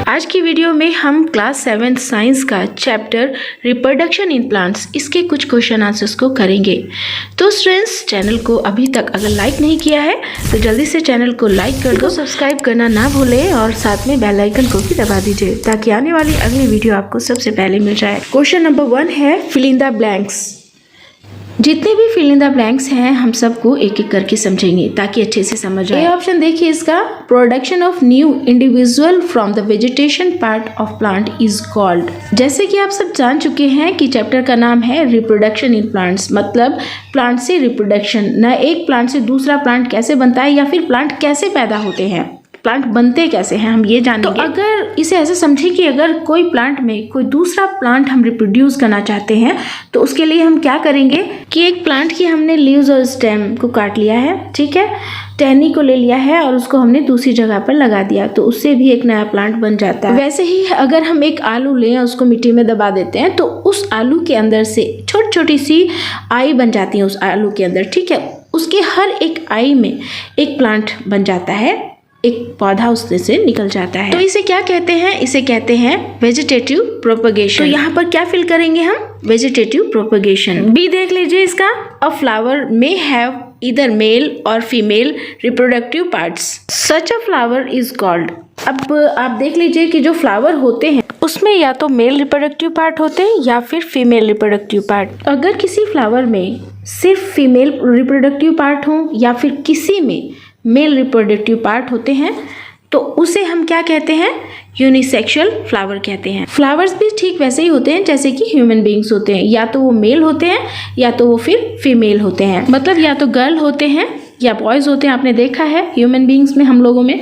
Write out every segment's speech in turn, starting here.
आज की वीडियो में हम क्लास 7 साइंस का चैप्टर रिप्रोडक्शन इन प्लांट्स इसके कुछ क्वेश्चन आंसर्स को करेंगे। तो स्टूडेंट्स, चैनल को अभी तक अगर लाइक नहीं किया है तो जल्दी से चैनल को लाइक कर दो, सब्सक्राइब करना ना भूलें और साथ में बेल आइकन को भी दबा दीजिए ताकि आने वाली अगली वीडियो आपको सबसे पहले मिल जाए। क्वेश्चन नंबर 1 है फिल इन द ब्लैंक्स। जितने भी फिल इन द ब्लैंक्स हैं हम सबको एक एक करके समझेंगे ताकि अच्छे से समझ आए। ये ऑप्शन देखिए इसका, production of new individual from the vegetation part of plant is called. जैसे कि आप सब जान चुके हैं कि चैप्टर का नाम है रिप्रोडक्शन इन प्लांट्स, मतलब प्लांट से रिप्रोडक्शन, न एक प्लांट से दूसरा प्लांट कैसे बनता है या फिर प्लांट कैसे पैदा होते हैं, प्लांट बनते कैसे हैं, हम ये जानेंगे। तो अगर इसे ऐसे समझें कि अगर कोई प्लांट में कोई दूसरा प्लांट हम रिप्रोड्यूस करना चाहते हैं तो उसके लिए हम क्या करेंगे कि एक प्लांट की हमने लीव्स और स्टेम को काट लिया है, ठीक है, टहनी को ले लिया है और उसको हमने दूसरी जगह पर लगा दिया तो उससे भी एक नया प्लांट बन जाता है। वैसे ही अगर हम एक आलू लें और उसको मिट्टी में दबा देते हैं तो उस आलू के अंदर से छोटी छोटी सी आई बन जाती है उस आलू के अंदर, ठीक है, उसके हर एक आई में एक प्लांट बन जाता है, एक पौधा उसमें से निकल जाता है। तो इसे क्या कहते हैं? इसे कहते हैं वेजिटेटिव प्रोपगेशन। तो यहाँ पर क्या फिल करेंगे हम? Vegetative propagation. बी देख लीजिए इसका, a flower may have either male और female reproductive parts, such a flower is called. अब आप देख लीजिए कि जो फ्लावर होते हैं उसमें या तो मेल रिप्रोडक्टिव पार्ट होते हैं या फिर फीमेल रिप्रोडक्टिव पार्ट। अगर किसी फ्लावर में सिर्फ फीमेल रिप्रोडक्टिव पार्ट हो या फिर किसी में मेल रिप्रोडक्टिव पार्ट होते हैं तो उसे हम क्या कहते हैं? यूनिसेक्सुअल फ्लावर कहते हैं। फ्लावर्स भी ठीक वैसे ही होते हैं जैसे कि ह्यूमन बीइंग्स होते हैं, या तो वो मेल होते हैं या तो वो फिर फीमेल होते हैं, मतलब या तो गर्ल होते हैं या बॉयज होते हैं। आपने देखा है ह्यूमन बीइंग्स में, हम लोगों में,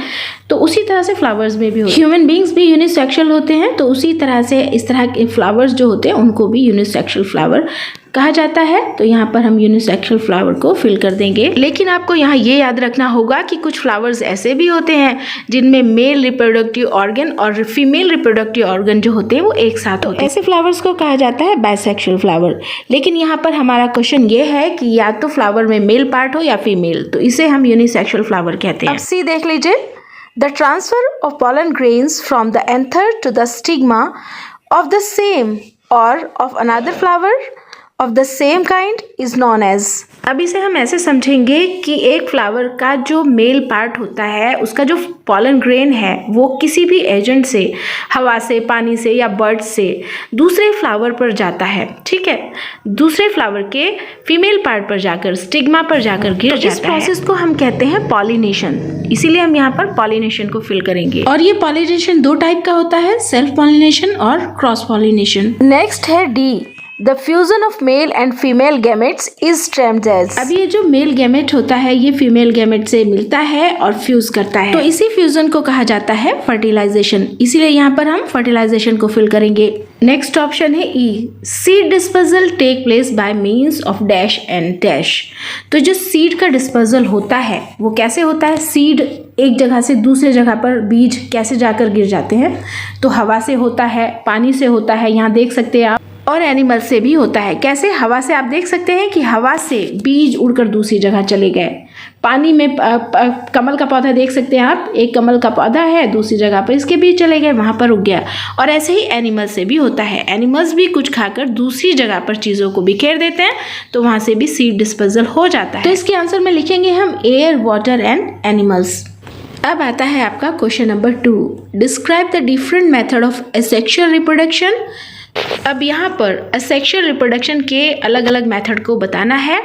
तो उसी तरह से फ्लावर्स में भी होते हैं। ह्यूमन बीइंग्स भी यूनिसेक्सुअल होते हैं तो उसी तरह से इस तरह के फ्लावर्स जो होते हैं उनको भी यूनिसेक्सुअल फ्लावर कहा जाता है। तो यहाँ पर हम यूनिसेक्सुअल फ्लावर को फिल कर देंगे। लेकिन आपको यहाँ ये याद रखना होगा कि कुछ फ्लावर्स ऐसे भी होते हैं जिनमें मेल रिप्रोडक्टिव ऑर्गन और फीमेल रिप्रोडक्टिव ऑर्गन जो होते हैं वो एक साथ होते हैं। ऐसे फ्लावर्स को कहा जाता है बाइसेक्सुअल फ्लावर। लेकिन यहाँ पर हमारा क्वेश्चन ये है कि या तो फ्लावर में मेल पार्ट हो या फीमेल, तो इसे हम यूनिसेक्सुअल फ्लावर कहते हैं। अब सी देख लीजिए, the transfer of pollen grains from the anther to the stigma of the same or of another flower of the same kind is known as। अब इसे हम ऐसे समझेंगे कि एक फ्लावर का जो मेल पार्ट होता है उसका जो पॉलन ग्रेन है वो किसी भी एजेंट से, हवा से, पानी से या बर्ड से दूसरे फ्लावर पर जाता है, ठीक है, दूसरे फ्लावर के फीमेल पार्ट पर जाकर, स्टिग्मा पर जाकर गिर जाता है। इस प्रोसेस को हम कहते हैं पॉलिनेशन, इसीलिए हम यहाँ पर पॉलिनेशन को फिल करेंगे। और ये पॉलिनेशन दो टाइप का होता है, सेल्फ पॉलिनेशन और क्रॉस पॉलिनेशन। नेक्स्ट है D, The fusion of male and female gametes is termed as। अब ये जो मेल गैमेट होता है ये फीमेल गैमेट से मिलता है और फ्यूज करता है, तो इसी फ्यूजन को कहा जाता है फर्टिलाइजेशन, इसीलिए यहाँ पर हम फर्टिलाइजेशन को फिल करेंगे। नेक्स्ट ऑप्शन है E, seed dispersal take place by means of dash and dash. तो जो सीड का डिस्पर्सल होता है वो कैसे होता है? सीड एक जगह से दूसरे जगह पर बीज कैसे जाकर गिर जाते हैं? तो हवा से होता है, पानी से होता है, यहाँ देख सकते हैं आप, और एनिमल से भी होता है। कैसे? हवा से आप देख सकते हैं कि हवा से बीज उड़कर दूसरी जगह चले गए। पानी में कमल का पौधा देख सकते हैं आप, एक कमल का पौधा है, दूसरी जगह पर इसके बीज चले गए, वहाँ पर उग गया। और ऐसे ही एनिमल से भी होता है, एनिमल्स भी कुछ खाकर दूसरी जगह पर चीज़ों को बिखेर देते हैं तो वहाँ से भी सीड डिस्पर्सल हो जाता है। तो इसके आंसर में लिखेंगे हम एयर, वाटर एंड एनिमल्स। अब आता है आपका question number 2, describe the different method of asexual reproduction. अब यहाँ पर असेक्सुअल रिप्रोडक्शन के अलग अलग मेथड को बताना है,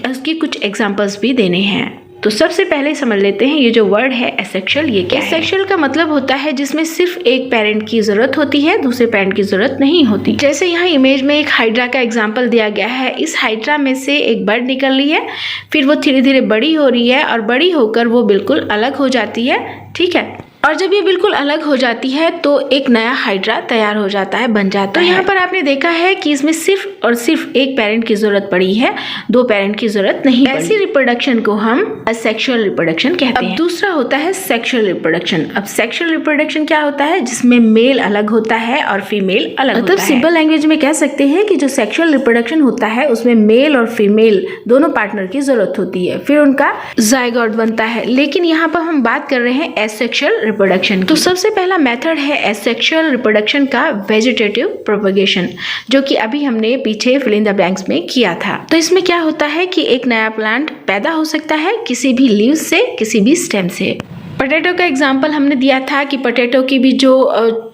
उसके कुछ एग्जांपल्स भी देने हैं। तो सबसे पहले समझ लेते हैं ये जो वर्ड है एसेक्सुअल, ये क्या है? एसेक्सुअल का मतलब होता है जिसमें सिर्फ एक पेरेंट की जरूरत होती है, दूसरे पेरेंट की जरूरत नहीं होती। जैसे यहाँ इमेज में एक हाइड्रा का एग्जांपल दिया गया है, इस हाइड्रा में से एक बर्ड निकल रही है, फिर वो धीरे धीरे बड़ी हो रही है और बड़ी होकर वो बिल्कुल अलग हो जाती है, ठीक है, और जब ये बिल्कुल अलग हो जाती है तो एक नया हाइड्रा तैयार हो जाता है, बन जाता है। तो यहाँ पर आपने देखा है कि इसमें सिर्फ और सिर्फ एक पेरेंट की जरूरत पड़ी है, दो पेरेंट की जरूरत नहीं। ऐसी रिप्रोडक्शन को हम असेक्सुअल रिप्रोडक्शन कहते हैं। अब दूसरा होता है सेक्सुअल रिप्रोडक्शन। अब सेक्सुअल रिप्रोडक्शन क्या होता है? जिसमें मेल अलग होता है और फीमेल अलग होता है। मतलब सिंपल लैंग्वेज में कह सकते हैं कि जो सेक्सुअल रिप्रोडक्शन होता है उसमें मेल और फीमेल दोनों पार्टनर की जरूरत होती है, फिर उनका जायगोट बनता है। लेकिन यहाँ पर हम बात कर रहे हैं एसेक्सुअल रिप्रोडक्शन। तो सबसे पहला मेथड है एसेक्सुअल रिप्रोडक्शन का वेजिटेटिव प्रोपगेशन, जो कि अभी हमने पीछे फिल इन द ब्लैंक्स में किया था। तो इसमें क्या होता है कि एक नया प्लांट पैदा हो सकता है किसी भी लीव्स से, किसी भी स्टेम से। पोटैटो का एग्जाम्पल हमने दिया था कि पोटैटो की भी जो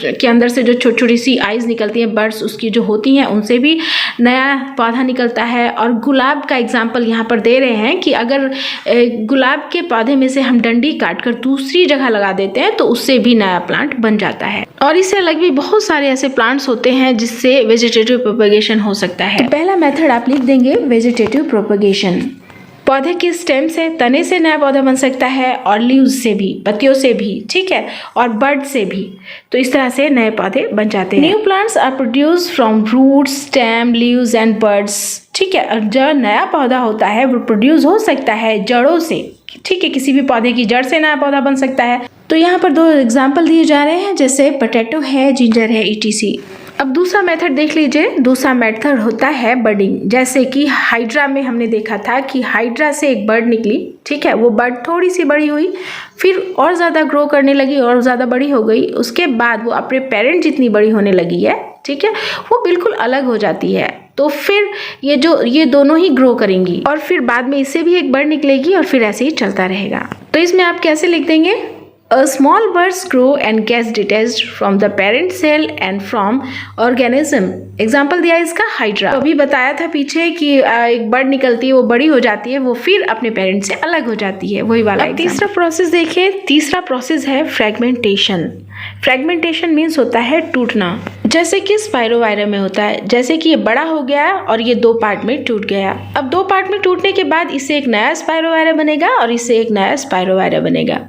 के अंदर से जो छोटी छोटी सी आइज निकलती हैं, बर्ड्स उसकी जो होती हैं, उनसे भी नया पौधा निकलता है। और गुलाब का एग्जाम्पल यहाँ पर दे रहे हैं कि अगर गुलाब के पौधे में से हम डंडी काटकर दूसरी जगह लगा देते हैं तो उससे भी नया प्लांट बन जाता है। और इससे अलग भी बहुत सारे ऐसे प्लांट्स होते हैं जिससे वेजिटेटिव प्रोपगेशन हो सकता है। तो पहला मेथड आप लिख देंगे वेजिटेटिव प्रोपगेशन। पौधे के स्टेम से, तने से नया पौधा बन सकता है, और लीव्स से भी, पत्तियों से भी, ठीक है, और बर्ड से भी। तो इस तरह से नए पौधे बन जाते हैं। New plants are produce from roots, stem, leaves and buds, ठीक है। और जो नया पौधा होता है वो प्रोड्यूस हो सकता है जड़ों से, ठीक है, किसी भी पौधे की जड़ से नया पौधा बन सकता है। तो यहाँ पर 2 एग्जाम्पल दिए जा रहे हैं, जैसे पोटैटो है, जिंजर है, ETC। अब दूसरा मेथड देख लीजिए। दूसरा मेथड होता है बर्डिंग। जैसे कि हाइड्रा में हमने देखा था कि हाइड्रा से एक बर्ड निकली, ठीक है, वो बर्ड थोड़ी सी बड़ी हुई, फिर और ज़्यादा ग्रो करने लगी और ज़्यादा बड़ी हो गई, उसके बाद वो अपने पेरेंट जितनी बड़ी होने लगी है, ठीक है, वो बिल्कुल अलग हो जाती है। तो फिर ये दोनों ही ग्रो करेंगी और फिर बाद में इससे भी एक बर्ड निकलेगी और फिर ऐसे ही चलता रहेगा। तो इसमें आप कैसे लिख देंगे? A small birds grow and gets detached from the parent cell and from organism। Example दिया इसका हाइड्रा। तो अभी बताया था पीछे कि एक बर्ड निकलती है, वो बड़ी हो जाती है, वो फिर अपने पेरेंट से अलग हो जाती है, वही वाला। तीसरा प्रोसेस देखिए। तीसरा प्रोसेस है फ्रेगमेंटेशन। फ्रेगमेंटेशन मीन्स होता है टूटना, जैसे कि स्पाइरोवायरा में होता है। जैसे कि ये बड़ा हो गया और ये 2 पार्ट में टूट गया। अब 2 पार्ट में टूटने के बाद इससे एक नया स्पाइरोवायरा बनेगा और इससे एक नया स्पाइरोवायरा बनेगा।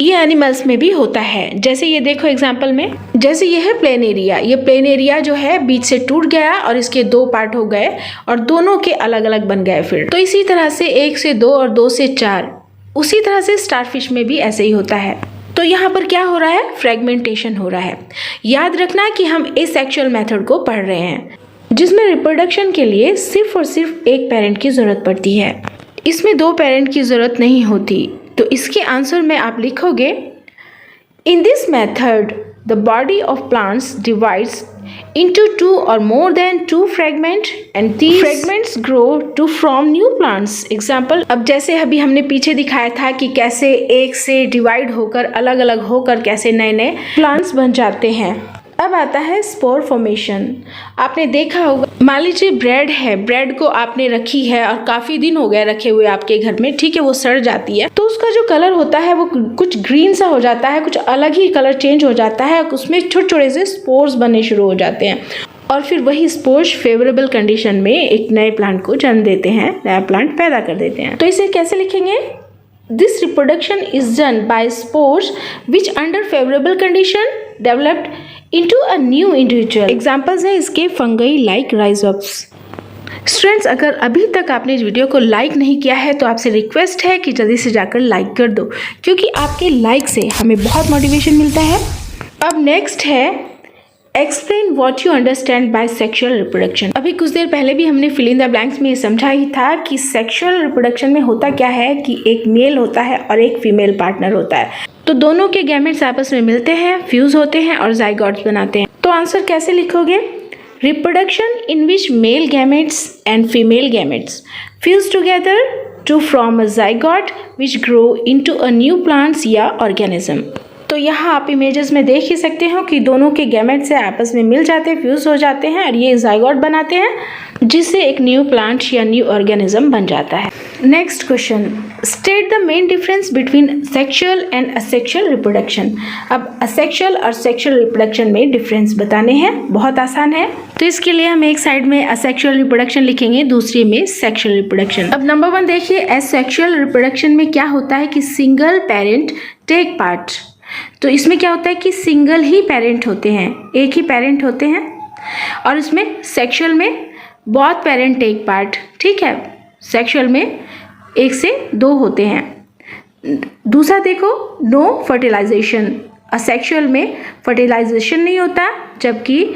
ये एनिमल्स में भी होता है। जैसे ये देखो एग्जाम्पल में, जैसे ये है प्लेन एरिया। ये प्लेन एरिया जो है बीच से टूट गया और इसके 2 पार्ट हो गए और दोनों के अलग अलग बन गए फिर। तो इसी तरह से 1 से 2 और 2 से 4, उसी तरह से स्टारफिश में भी ऐसे ही होता है। तो यहाँ पर क्या हो रहा है? फ्रेगमेंटेशन हो रहा है। याद रखना कि हम एसेक्सुअल मेथड को पढ़ रहे हैं, जिसमें रिप्रोडक्शन के लिए सिर्फ और सिर्फ एक पेरेंट की जरूरत पड़ती है। इसमें 2 पेरेंट की जरूरत नहीं होती। तो इसके आंसर में आप लिखोगे, in this method the body of plants divides into 2 or more than 2 fragments and these fragments grow to form new plants। Example, अब जैसे अभी हमने पीछे दिखाया था कि कैसे एक से डिवाइड होकर, अलग अलग होकर कैसे नए नए प्लांट्स बन जाते हैं। अब आता है स्पोर फॉर्मेशन। आपने देखा होगा, मान लीजिए ब्रेड है, ब्रेड को आपने रखी है और काफ़ी दिन हो गए रखे हुए आपके घर में, ठीक है, वो सड़ जाती है, तो उसका जो कलर होता है वो कुछ ग्रीन सा हो जाता है, कुछ अलग ही कलर चेंज हो जाता है, उसमें छोटे छोटे से स्पोर्स बनने शुरू हो जाते हैं और फिर वही स्पोर्स फेवरेबल कंडीशन में एक नए प्लांट को जन्म देते हैं, नया प्लांट पैदा कर देते हैं। तो इसे कैसे लिखेंगे? This reproduction is done by spores which under favorable condition developed into a new individual। Examples है इसके fungi like rhizops। स्टूडेंट्स, अगर अभी तक आपने इस वीडियो को लाइक नहीं किया है तो आपसे रिक्वेस्ट है कि जल्दी से जाकर लाइक कर दो, क्योंकि आपके लाइक से हमें बहुत मोटिवेशन मिलता है। अब नेक्स्ट है explain what you understand by sexual reproduction. अभी कुछ देर पहले भी हमने फिल इन द ब्लैंक्स में ये समझा ही था कि सेक्शुअल रिप्रोडक्शन में होता क्या है कि एक मेल होता है और एक फीमेल पार्टनर होता है। तो दोनों के गैमेट्स आपस में मिलते हैं, फ्यूज होते हैं और जाइगोट्स बनाते हैं। तो आंसर कैसे लिखोगे? Reproduction in which male gametes and female gametes fuse together to form a zygote which grow into a new plants या ऑर्गेनिज्म। तो यहाँ आप इमेजेस में देख ही सकते हो कि दोनों के गैमेट्स से आपस में मिल जाते हैं, फ्यूज हो जाते हैं और ये जाइगोट बनाते हैं, जिससे एक न्यू प्लांट या न्यू ऑर्गेनिज्म बन जाता है। Next question, state the main difference between sexual and asexual reproduction. अब असेक्सुअल और सेक्सुअल रिप्रोडक्शन में डिफरेंस बताने हैं, बहुत आसान है। तो इसके लिए हम एक साइड में असेक्सुअल रिप्रोडक्शन लिखेंगे, दूसरी में सेक्सुअल रिप्रोडक्शन। अब नंबर 1 देखिए, एसेक्सुअल रिप्रोडक्शन में क्या होता है कि सिंगल पेरेंट टेक पार्ट। तो इसमें क्या होता है कि सिंगल ही पेरेंट होते हैं, एक ही पेरेंट होते हैं, और इसमें सेक्सुअल में बहुत पेरेंट टेक पार्ट, ठीक है। सेक्सुअल में 1 से 2 होते हैं। दूसरा देखो, नो फर्टिलाइजेशन। असेक्सुअल में फर्टिलाइजेशन नहीं होता, जबकि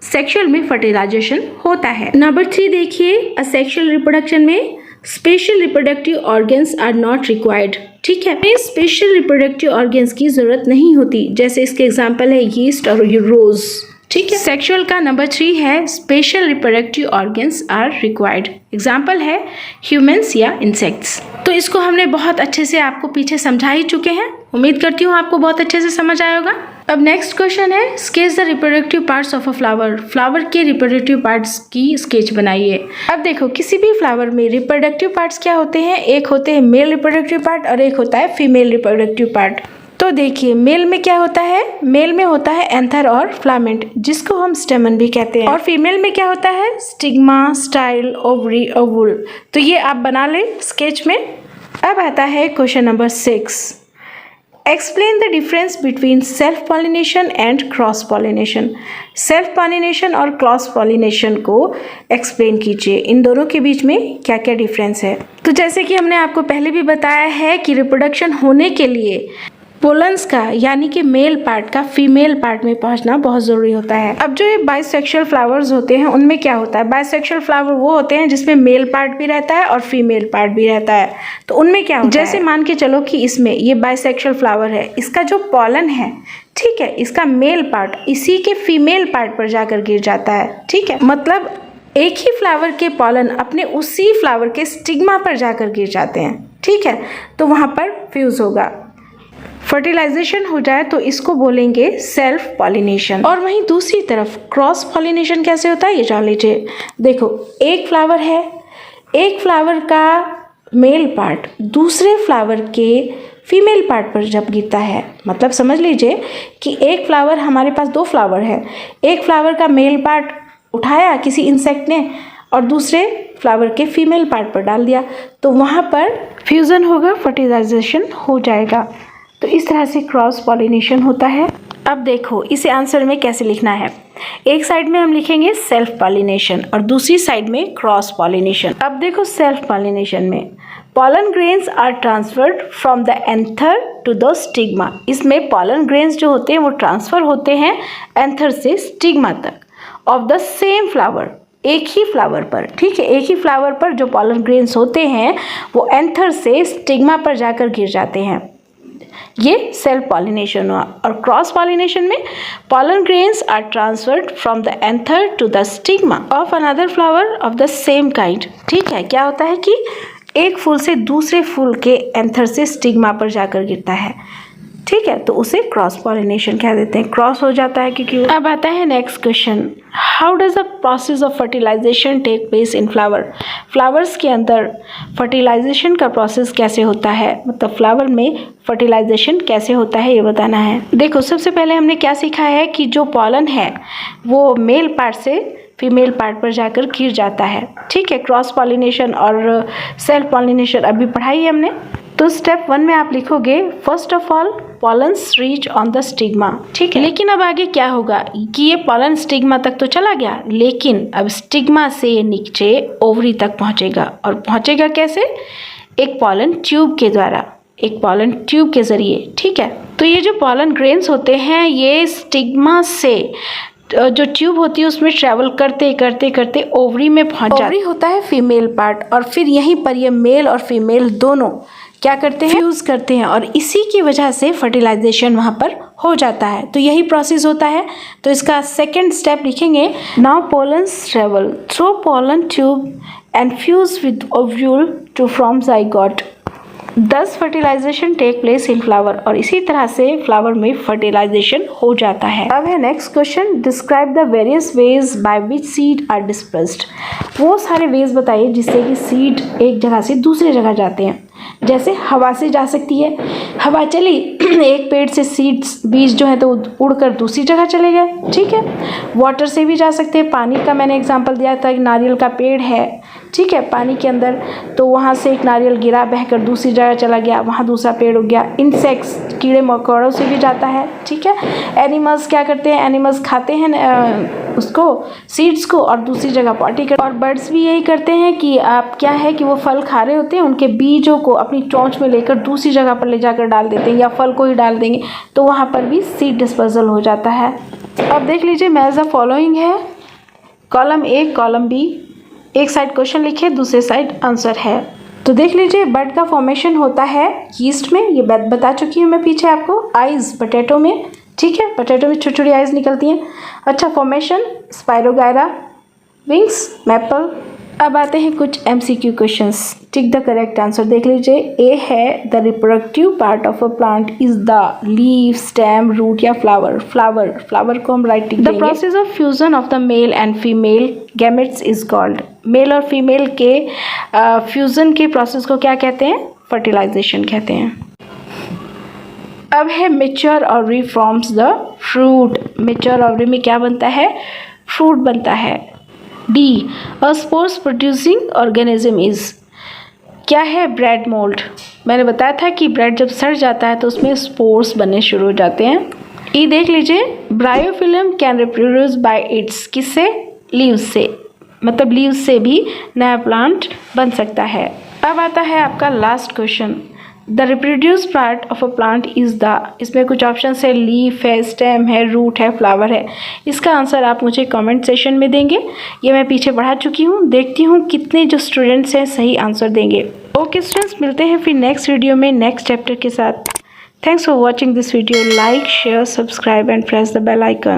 सेक्सुअल में फर्टिलाइजेशन होता है। नंबर 3 देखिए, असेक्सुअल रिप्रोडक्शन में special reproductive organs are not required. ठीक है, हमें स्पेशल रिप्रोडक्टिव ऑर्गन्स की जरूरत नहीं होती, जैसे इसके एग्जाम्पल है यीस्ट और रोज। ठीक है, सेक्सुअल का नंबर 3 है special reproductive organs are required. Example है ह्यूमंस या इंसेक्ट्स। तो इसको हमने बहुत अच्छे से आपको पीछे समझा ही चुके हैं, उम्मीद करती हूँ आपको बहुत अच्छे से समझ आया होगा। अब नेक्स्ट क्वेश्चन है sketch the reproductive parts of a flower. Flower के रिप्रोडक्टिव पार्ट्स की स्केच बनाइए। अब देखो किसी भी फ्लावर में रिप्रोडक्टिव पार्ट्स क्या होते हैं, एक होते हैं मेल रिप्रोडक्टिव पार्ट और एक होता है फीमेल रिप्रोडक्टिव पार्ट। तो देखिए मेल में क्या होता है, मेल में होता है एंथर और फ्लामेंट जिसको हम स्टेमन भी कहते हैं, और फीमेल में क्या होता है स्टिग्मा, स्टाइल, ओवरी, ओवुल। तो ये आप बना लें स्केच में। अब आता है question number 6, explain the difference between self pollination and cross pollination. Self pollination और क्रॉस पॉलिनेशन को एक्सप्लेन कीजिए, इन दोनों के बीच में क्या क्या डिफरेंस है। तो जैसे कि हमने आपको पहले भी बताया है कि रिप्रोडक्शन होने के लिए पोलन्स का यानी कि मेल पार्ट का फीमेल पार्ट में पहुंचना बहुत ज़रूरी होता है। अब जो ये बाइसेक्सुअल फ्लावर्स होते हैं उनमें क्या होता है, बाइसेक्सुअल फ्लावर वो होते हैं जिसमें मेल पार्ट भी रहता है और फीमेल पार्ट भी रहता है। तो उनमें क्या होता है, जैसे मान के चलो कि इसमें ये बाइसेक्सुअल फ्लावर है, इसका जो पॉलन है, ठीक है, इसका मेल पार्ट इसी के फीमेल पार्ट पर जाकर गिर जाता है। ठीक है, मतलब एक ही फ्लावर के पॉलन अपने उसी फ्लावर के स्टिग्मा पर जाकर गिर जाते हैं। ठीक है, तो वहाँ पर फ्यूज होगा, फर्टिलाइजेशन हो जाए तो इसको बोलेंगे सेल्फ पॉलिनेशन। और वहीं दूसरी तरफ क्रॉस पॉलिनेशन कैसे होता है ये जान लीजिए। देखो एक फ्लावर है, एक फ्लावर का मेल पार्ट दूसरे फ्लावर के फीमेल पार्ट पर जब गिरता है, मतलब समझ लीजिए कि एक फ्लावर, हमारे पास 2 फ्लावर है, एक फ्लावर का मेल पार्ट उठाया किसी इंसेक्ट ने और दूसरे फ्लावर के फीमेल पार्ट पर डाल दिया, तो वहाँ पर फ्यूज़न होगा, फर्टिलाइजेशन हो जाएगा। तो इस तरह से क्रॉस पॉलिनेशन होता है। अब देखो इसे आंसर में कैसे लिखना है, एक साइड में हम लिखेंगे सेल्फ पॉलिनेशन और दूसरी साइड में क्रॉस पॉलिनेशन। अब देखो सेल्फ पॉलिनेशन में pollen grains are transferred from the anther to the stigma. इसमें पॉलन ग्रेन्स जो होते हैं वो ट्रांसफर होते हैं एंथर से स्टिग्मा तक ऑफ द सेम फ्लावर, एक ही फ्लावर पर। ठीक है, एक ही फ्लावर पर जो पॉलन ग्रेन्स होते हैं वो एंथर से स्टिग्मा पर जाकर गिर जाते हैं, ये सेल्फ पॉलिनेशन हुआ। और क्रॉस पॉलिनेशन में pollen grains are transferred from the anther to the stigma of another flower of the same kind. ठीक है, क्या होता है कि एक फूल से दूसरे फूल के एंथर से स्टिग्मा पर जाकर गिरता है। ठीक है, तो उसे क्रॉस पॉलिनेशन कह देते हैं, क्रॉस हो जाता है क्योंकि। अब आता है next question, how does the process of fertilisation take place in flower. Flowers के अंदर फर्टिलाइजेशन का प्रोसेस कैसे होता है, मतलब फ्लावर में फर्टिलाइजेशन कैसे होता है ये बताना है। देखो सबसे पहले हमने क्या सीखा है कि जो पॉलन है वो मेल पार्ट से फीमेल पार्ट पर जाकर गिर जाता है। ठीक है, क्रॉस पॉलिनेशन और सेल्फ पॉलिनेशन अभी पढ़ाई है हमने। तो स्टेप 1 में आप लिखोगे first of all pollens reach on the stigma. ठीक है, लेकिन अब आगे क्या होगा कि ये पॉलन स्टिग्मा तक तो चला गया, लेकिन अब स्टिग्मा से नीचे ओवरी तक पहुंचेगा। और पहुंचेगा कैसे, एक पॉलन ट्यूब के द्वारा, एक पॉलन ट्यूब के जरिए। ठीक है, तो ये जो पॉलन ग्रेन्स होते हैं ये स्टिग्मा से जो ट्यूब होती है उसमें ट्रैवल करते करते करते ओवरी में पहुंच जाते हैं। ओवरी होता है फीमेल पार्ट और फिर यहीं पर ये मेल और फीमेल दोनों क्या करते हैं, फ्यूज करते हैं और इसी की वजह से फर्टिलाइजेशन वहाँ पर हो जाता है। तो यही प्रोसेस होता है। तो इसका सेकंड स्टेप लिखेंगे, now pollens travel through pollen tube and fuse with ovule to form zygote. Thus fertilization take place in flower, और इसी तरह से फ्लावर में फर्टिलाइजेशन हो जाता है। अब है next question, describe the various ways by which seed are dispersed. वो सारे वेज बताइए जिससे कि सीड एक जगह से दूसरी जगह जाते हैं। जैसे हवा से जा सकती है, हवा चली एक पेड़ से सीड्स बीज जो है तो उड़कर दूसरी जगह चले गए। ठीक है, वाटर से भी जा सकते हैं, पानी का मैंने एग्जांपल दिया था कि नारियल का पेड़ है, ठीक है, पानी के अंदर, तो वहाँ से एक नारियल गिरा बहकर दूसरी जगह चला गया, वहाँ दूसरा पेड़ उग गया। इंसेक्ट्स कीड़े मकोड़ों से भी जाता है। ठीक है, एनिमल्स क्या करते हैं, एनिमल्स खाते हैं उसको सीड्स को और दूसरी जगह पॉटी कर। और बर्ड्स भी यही करते हैं कि आप क्या है कि वो फल खा रहे होते हैं, उनके बीजों को अपनी चोंच में लेकर दूसरी जगह पर ले जाकर डाल देते हैं, या फल को ही डाल देंगे, तो वहाँ पर भी सीड डिस्पर्सल हो जाता है। अब देख लीजिए मैच द फॉलोइंग है, कॉलम ए, कॉलम बी, एक साइड क्वेश्चन लिखे, दूसरे साइड आंसर है। तो देख लीजिए, बड का फॉर्मेशन होता है यीस्ट में, ये बात बता चुकी हूँ मैं पीछे आपको। आइज पोटैटो में, ठीक है, पोटैटो में छोटी छोटी आइज निकलती हैं। अच्छा, फॉर्मेशन स्पाइरोगायरा, विंग्स मैपल। अब आते हैं कुछ MCQ questions. Tick the correct answer. देख लीजिए, ए है the reproductive part of a plant is the leaf, stem, root या फ्लावर। फ्लावर को हम राइट टिक देंगे। The process of fusion of the male and female gametes is called. Male और female के fusion के process को क्या कहते हैं? फर्टिलाइजेशन कहते हैं। अब है mature ovary forms the fruit. Mature ovary में क्या बनता है? फ्रूट बनता है। D, a spores producing organism is. क्या है? Bread mould. मैंने बताया था कि ब्रेड जब सड़ जाता है तो उसमें स्पोर्स बनने शुरू हो जाते हैं। ई देख लीजिए, bryophyllum can reproduce by it's. किससे? लीव्स से, मतलब लीव्स से भी नया प्लांट बन सकता है। अब आता है आपका last question. The reproduce part of a plant is the. इसमें कुछ ऑप्शन है, लीफ है, स्टेम है, रूट है, फ्लावर है। इसका आंसर आप मुझे कमेंट सेशन में देंगे। ये मैं पीछे बढ़ा चुकी हूँ, देखती हूँ कितने जो स्टूडेंट्स हैं सही आंसर देंगे। ओके स्टूडेंट्स, मिलते हैं फिर नेक्स्ट वीडियो में नेक्स्ट चैप्टर के साथ। Thanks for watching this video. Like, share, subscribe and press the bell icon.